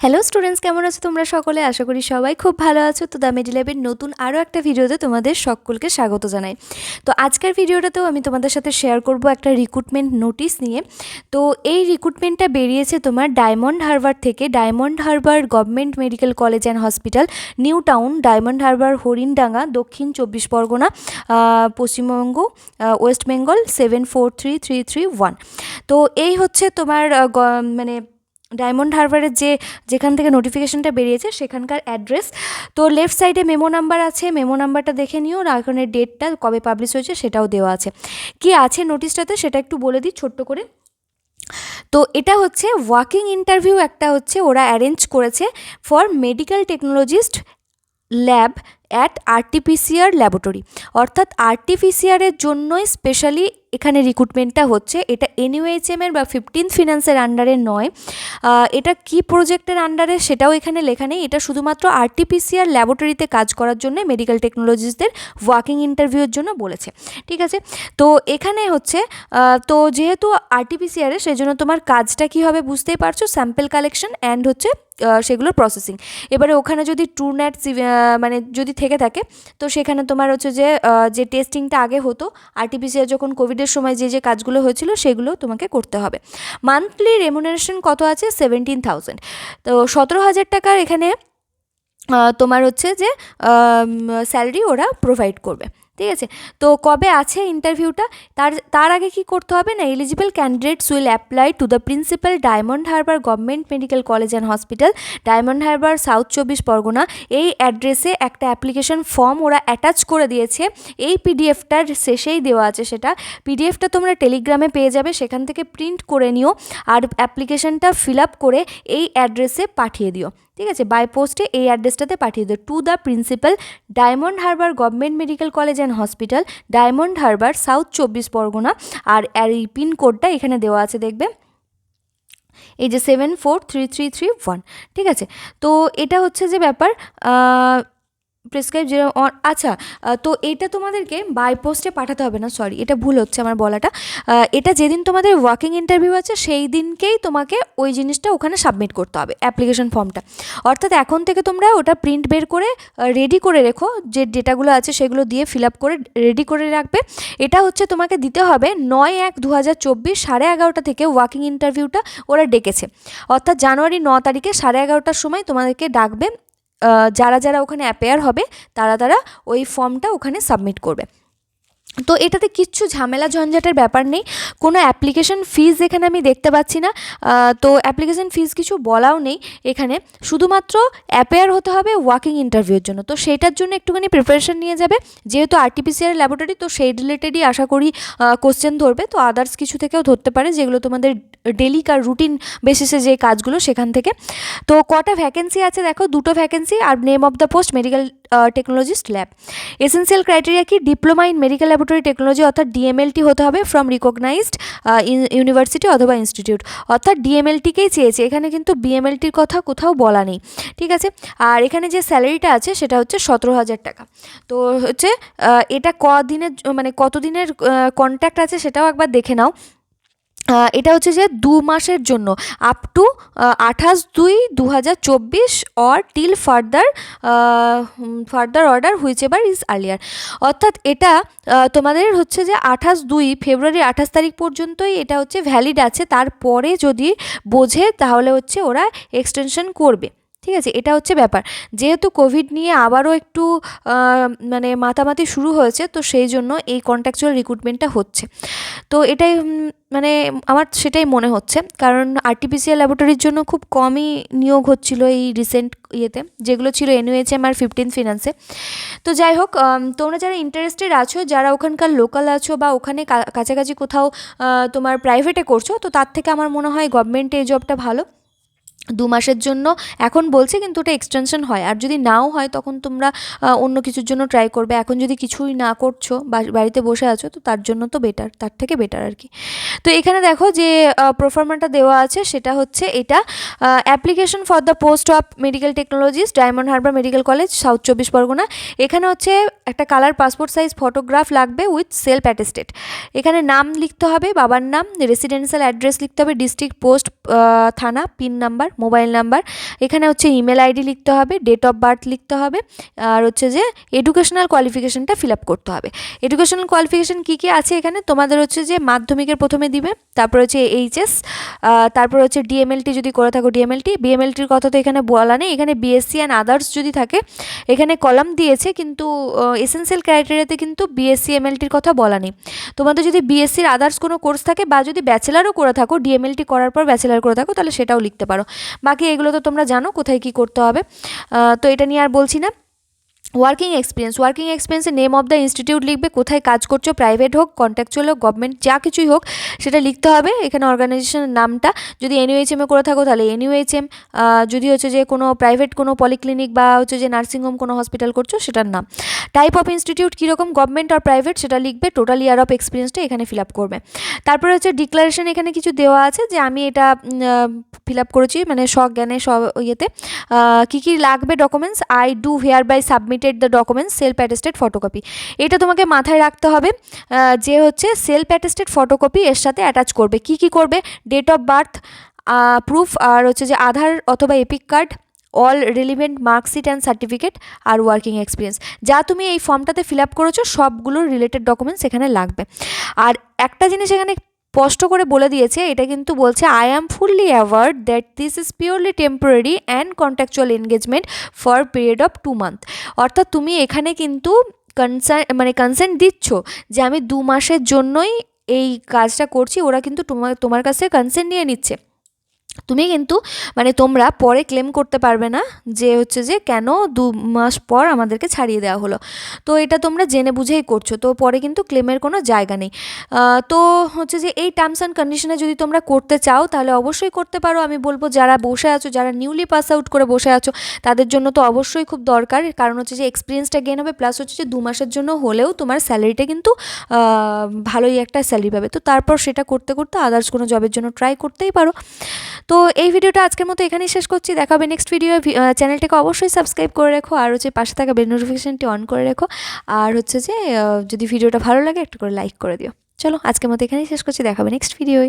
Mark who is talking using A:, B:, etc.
A: Hello students, কেমন আছো তোমরা সকলে? আশা করি সবাই খুব ভালো আছো। তো দ্য মেডিল্যাবের নতুন আরও একটা ভিডিওতে তোমাদের সকলকে স্বাগত জানাই। তো আজকের ভিডিওটাতেও আমি তোমাদের সাথে শেয়ার করব একটা রিক্রুটমেন্ট নোটিশ নিয়ে। তো এই রিক্রুটমেন্টটা বেরিয়েছে তোমার ডায়মন্ড হারবার থেকে। Diamond Harbour government medical college and hospital, new town, diamond Harbour, Harindanga, দক্ষিণ 24 পরগনা, পশ্চিমবঙ্গ, ওয়েস্ট বেঙ্গল 743331। তো এই হচ্ছে তোমার মানে ডায়মন্ড হারবারের যেখান থেকে নোটিফিকেশনটা বেরিয়েছে সেখানকার অ্যাড্রেস। তো লেফট সাইডে মেমো নাম্বার আছে, মেমো নাম্বারটা দেখে নিও। আর এখানে ডেটটা কবে পাবলিশ হয়েছে সেটাও দেওয়া আছে। কি আছে নোটিশটাতে সেটা একটু বলে দিই ছোট্ট করে। তো এটা হচ্ছে ওয়াকিং ইন্টারভিউ একটা হচ্ছে ওরা অ্যারেঞ্জ করেছে for medical technologist lab at RTPCR laboratory, অর্থাৎ আরটিপিসিআরের জন্যই স্পেশালি এখানে রিক্রুটমেন্টটা হচ্ছে। এটা এনইউএইচএমের বা 15th ফিনান্সের আন্ডারে নয়। এটা কি প্রজেক্টের আন্ডারে সেটাও এখানে লেখা নেই। এটা শুধুমাত্র আরটিপিসিআর ল্যাবরেটরিতে কাজ করার জন্য মেডিকেল টেকনোলজিস্টদের ওয়াকিং ইন্টারভিউর জন্য বলেছে। ঠিক আছে, তো এখানে হচ্ছে তো যেহেতু আরটিপিসিআরে সেই জন্য তোমার কাজটা কী হবে বুঝতেই পারছো, স্যাম্পল কালেকশন অ্যান্ড হচ্ছে সেগুলোর প্রসেসিং। এবারে ওখানে যদি ট্রুনেট মানে যদি থেকে থাকে তো সেখানে তোমার হচ্ছে যে টেস্টিংটা আগে হতো আরটিপিসিআর যখন কোভিডের সময় যে কাজগুলো হয়েছিল সেগুলো তোমাকে করতে হবে। মান্থলি রেমুনারেশন কত আছে? 17,000। তো 17,000 টাকার এখানে তোমার হচ্ছে যে স্যালারি ওরা প্রোভাইড করবে। ঠিক আছে, তো কবে আছে ইন্টারভিউটা? তার আগে কি করতে হবে না, eligible candidates will apply to the principal, Diamond Harbour government medical college and hospital, Diamond Harbour, South 24 Pargana. এই অ্যাড্রেসে একটা অ্যাপ্লিকেশন ফর্ম ওরা অ্যাটাচ করে দিয়েছে। এই পিডিএফটার শেষেই দেওয়া আছে সেটা। পিডিএফটা তোমরা টেলিগ্রামে পেয়ে যাবে, সেখান থেকে প্রিন্ট করে নিও আর অ্যাপ্লিকেশনটা ফিল আপ করে এই অ্যাড্রেসে পাঠিয়ে দিও। ঠিক আছে, বাই পোস্টে এই অ্যাড্রেসটাতে পাঠিয়ে দিও, to the principal, Diamond Harbour government medical college and hospital, Diamond Harbour, South 24 Parganas. আর এই পিনকোডটা এখানে দেওয়া আছে দেখবে, এই যে 743331। ঠিক আছে, তো এটা হচ্ছে যে ব্যাপার প্রেসক্রাইব যে আচ্ছা। তো এটা তোমাদেরকে বাই পোস্টে পাঠাতে হবে না, সরি এটা ভুল হচ্ছে আমার বলাটা। এটা যেদিন তোমাদের ওয়াকিং ইন্টারভিউ আছে সেই দিনকেই তোমাকে ওই জিনিসটা ওখানে সাবমিট করতে হবে, অ্যাপ্লিকেশন ফর্মটা। অর্থাৎ এখন থেকে তোমরা ওটা প্রিন্ট বের করে রেডি করে রেখো, যে ডেটাগুলো আছে সেগুলো দিয়ে ফিল আপ করে রেডি করে রাখবে। এটা হচ্ছে তোমাকে দিতে হবে 9/1/2024 11:30 থেকে ওয়াকিং ইন্টারভিউটা ওরা ডেকেছে। অর্থাৎ জানুয়ারি 9 তারিখে 11:30টার সময় তোমাদেরকে ডাকবে। যারা যারা ওখানে অ্যাপেয়ার হবে তারা ওই ফর্মটা ওখানে সাবমিট করবে। তো এটাতে কিচ্ছু ঝামেলা ঝঞ্ঝাটের ব্যাপার নেই। কোনো অ্যাপ্লিকেশন ফিজ এখানে আমি দেখতে পাচ্ছি না। তো অ্যাপ্লিকেশন ফিজ কিছু বলাও নেই এখানে, শুধুমাত্র অ্যাপেয়ার হতে হবে ওয়াকিং ইন্টারভিউর জন্য। তো সেইটার জন্য একটুখানি প্রিপারেশন নিয়ে যাবে, যেহেতু আরটিপিসিআর ল্যাবরেটরি, তো সেই রিলেটেডই আশা করি কোশ্চেন ধরবে। তো আদার্স কিছু থেকেও ধরতে পারে, যেগুলো তোমাদের ডেলি রুটিন বেসিসে যে কাজগুলো সেখান থেকে। তো কটা ভ্যাকেন্সি আছে দেখো, 2টো ভ্যাকেন্সি। আর name of the post medical technologist lab. Essential criteria কি? Diploma in medical laboratory technology, অর্থাৎ ডিএমএলটি হতে হবে ফ্রম রিকগনাইজড ইউনিভার্সিটি অথবা ইনস্টিটিউট, অর্থাৎ ডিএমএলটিকেই চেয়েছে এখানে, কিন্তু বিএমএলটির কথা কোথাও বলা নেই। ঠিক আছে, আর এখানে যে স্যালারিটা আছে সেটা হচ্ছে 17,000 টাকা। তো হচ্ছে এটা কদিনের মানে কতদিনের কন্ট্রাক্ট আছে সেটাও একবার দেখে নাও। এটা হচ্ছে যে 2 মাসের জন্য, up to 28/2/2024 or till further order which ever is earlier. অর্থাৎ এটা তোমাদের হচ্ছে যে ফেব্রুয়ারি 28 তারিখ পর্যন্তই এটা হচ্ছে ভ্যালিড আছে। তারপরে যদি বোঝে তাহলে হচ্ছে ওরা এক্সটেনশন করবে। ঠিক আছে, এটা হচ্ছে ব্যাপার। যেহেতু কোভিড নিয়ে আবারও একটু মানে মাতামাতি শুরু হয়েছে, তো সেই জন্য এই কন্ট্রাকচুয়াল রিক্রুটমেন্টটা হচ্ছে। তো এটাই মানে আমার সেটাই মনে হচ্ছে, কারণ আরটিপিসিআর ল্যাবরেটরির জন্য খুব কমই নিয়োগ হচ্ছিল এই রিসেন্ট ইয়েতে, যেগুলো ছিল এনইউএইচএম আর 15th ফিনান্সে। তো যাই হোক, তোমরা যারা ইন্টারেস্টেড আছো, যারা ওখানকার লোকাল আছো বা ওখানে কাছাকাছি কোথাও তোমার প্রাইভেটে করছো, তো তার থেকে আমার মনে হয় গভর্নমেন্টে এই জবটা ভালো। 2 মাসের জন্য এখন বলছে, কিন্তু ওটা এক্সটেনশন হয়। আর যদি নাও হয় তখন তোমরা অন্য কিছুর জন্য ট্রাই করবে। এখন যদি কিছুই না করছো, বাড়িতে বসে আছো, তো তার জন্য তো বেটার, তার থেকে বেটার আর কি। তো এখানে দেখো যে প্রোফার্মাটা দেওয়া আছে, সেটা হচ্ছে এটা, application for the post of medical technologist, diamond Harbour medical college, south 24 Pargana. এখানে হচ্ছে একটা কালার পাসপোর্ট সাইজ ফটোগ্রাফ লাগবে উইথ সেলফ অ্যাটেস্টেড। এখানে নাম লিখতে হবে, বাবার নাম, রেসিডেন্সিয়াল অ্যাড্রেস লিখতে হবে, ডিস্ট্রিক্ট, পোস্ট, থানা, পিন নাম্বার, মোবাইল নাম্বার, এখানে হচ্ছে ইমেল আইডি লিখতে হবে, ডেট অফ বার্থ লিখতে হবে, আর হচ্ছে যে এডুকেশনাল কোয়ালিফিকেশানটা ফিল আপ করতে হবে। এডুকেশনাল কোয়ালিফিকেশান কী কী আছে এখানে, তোমাদের হচ্ছে যে মাধ্যমিকের প্রথমে দিবে, তারপর হচ্ছে এইচএস, তারপর হচ্ছে ডিএমএলটি যদি করে থাকো ডিএমএলটি, বিএমএলটির কথা তো এখানে বলা নেই, এখানে বিএসসি অ্যান্ড আদার্স যদি থাকে এখানে কলাম দিয়েছে, কিন্তু এসেনশিয়াল ক্রাইটেরিয়াতে কিন্তু বিএসসি এমএলটির কথা বলা নেই। তোমাদের যদি বিএসসির আদার্স কোনো কোর্স থাকে বা যদি ব্যাচেলারও করে থাকো, ডিএমএলটি করার পর ব্যাচেলার করে থাকো, তাহলে সেটাও লিখতে পারো। বাকি এগুলো তো তোমরা জানো কোথায় কী করতে হবে, তো এটা নিয়ে আর বলছি না। ওয়ার্কিং এক্সপিরিয়েন্সে নেম অফ দ্য ইনস্টিটিউট লিখবে, কোথায় কাজ করছো, প্রাইভেট হোক, কন্ট্রাকচুয়াল হোক, গভর্নমেন্ট, যা কিছুই হোক সেটা লিখতে হবে। এখানে অর্গানাইজেশনের নামটা, যদি এনইউএইচএমে করে থাকো তাহলে এনইউএইচএম, যদি হচ্ছে যে কোনো প্রাইভেট কোনো পলিক্লিনিক বা হচ্ছে যে নার্সিংহোম কোনো হসপিটাল করছো সেটার নাম। টাইপ অফ ইনস্টিটিউট কীরকম, গভর্নমেন্ট আর প্রাইভেট সেটা লিখবে, টোটাল ইয়ার অফ এক্সপিরিয়েন্সটা এখানে ফিল আপ করবে। তারপরে হচ্ছে ডিক্লারেশন, এখানে কিছু দেওয়া আছে যে আমি এটা ফিল আপ করেছি, মানে সজ্ঞানে সব ইয়েতে কী কী লাগবে documents, I do hereby submitted the documents, self attested photocopy. এটা তোমাকে মাথায় রাখতে হবে যে হচ্ছে সেলফ অ্যাটেস্টেড ফটোকপি এর সাথে অ্যাটাচ করবে। কী কী করবে, ডেট অফ বার্থ প্রুফ, আর হচ্ছে যে আধার অথবা epic card, all relevant marksheet and certificate, are working experience. যা তুমি এই ফর্মটাতে ফিল আপ করেছো সবগুলোর রিলেটেড ডকুমেন্টস এখানে লাগবে। আর একটা জিনিস এখানে স্পষ্ট করে বলে দিয়েছে, এটা কিন্তু বলছে I am fully aware that this is purely temporary and contractual engagement for period of 2 month. অর্থাৎ তুমি এখানে কিন্তু কনসেন্ট দিচ্ছ যে আমি 2 মাসের জন্যই এই কাজটা করছি, ওরা কিন্তু তোমার কাছে কনসেন্ট নিয়ে নিচ্ছে। তুমি কিন্তু তোমরা পরে ক্লেম করতে পারবে না যে হচ্ছে যে কেন 2 মাস পর আমাদেরকে ছাড়িয়ে দেওয়া হলো। তো এটা তোমরা জেনে বুঝেই করছো, তো পরে কিন্তু ক্লেমের কোনো জায়গা নেই। তো হচ্ছে যে এই টার্মস অ্যান্ড কন্ডিশনে যদি তোমরা করতে চাও তাহলে অবশ্যই করতে পারো। আমি বলবো যারা বসে আছো, যারা নিউলি পাস আউট করে বসে আছো, তাদের জন্য তো অবশ্যই খুব দরকার, কারণ হচ্ছে যে এক্সপিরিয়েন্সটা গেন হবে, প্লাস হচ্ছে যে 2 মাসের জন্য হলেও তোমার স্যালারিটা কিন্তু ভালোই একটা স্যালারি পাবে। তো তারপর সেটা করতে করতে আদার্স কোনো জবের জন্য ট্রাই করতেই পারো। তো এই ভিডিওটা আজকের মতো এখানেই শেষ করছি, দেখা হবে নেক্সট ভিডিও। চ্যানেলটাকে অবশ্যই সাবস্ক্রাইব করে রেখো, আর হচ্ছে পাশে থাকা বেল নোটিফিকেশনটি অন করে রেখো, আর হচ্ছে যে যদি ভিডিওটা ভালো লাগে একটু করে লাইক করে দিও। চলো আজকের মতো এখানেই শেষ করছি, দেখা হবে নেক্সট ভিডিওয়।